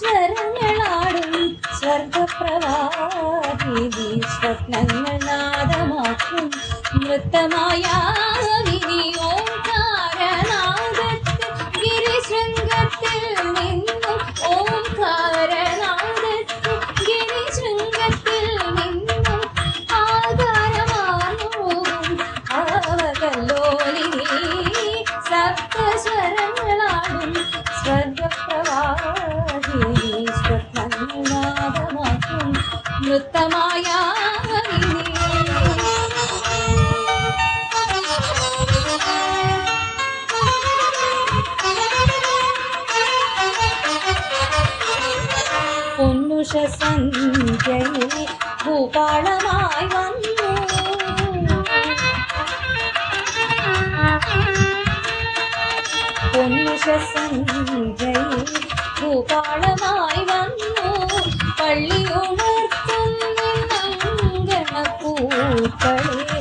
സ്വരങ്ങളാടും സ്വർഗപ്രവാഹിനി സ്വപ്നങ്ങൾ നാദമാക്കും നൃത്തമായ ഓംകാരനാദത്തിൽ ഗിരിശൃംഗത്തിൽ നിന്നും ഓംകാരനാദത്തിൽ ഗിരിശൃംഗത്തിൽ നിന്നും ആകാരമാകും ആവകല്ലോലിനി സപ്തസ്വരങ്ങളാടും സ്വർഗപ്രവാഹിനി സ്വപ്നങ്ങൾ നാദമാക്കും നൃത്തമായ സന്ധ്യയിൽ ഭൂപാളമായി വന്നു സന്ധ്യയിൽ ഭൂപാളമായി വന്നു പള്ളിയുണർത്തുന്ന പൂക്കളെ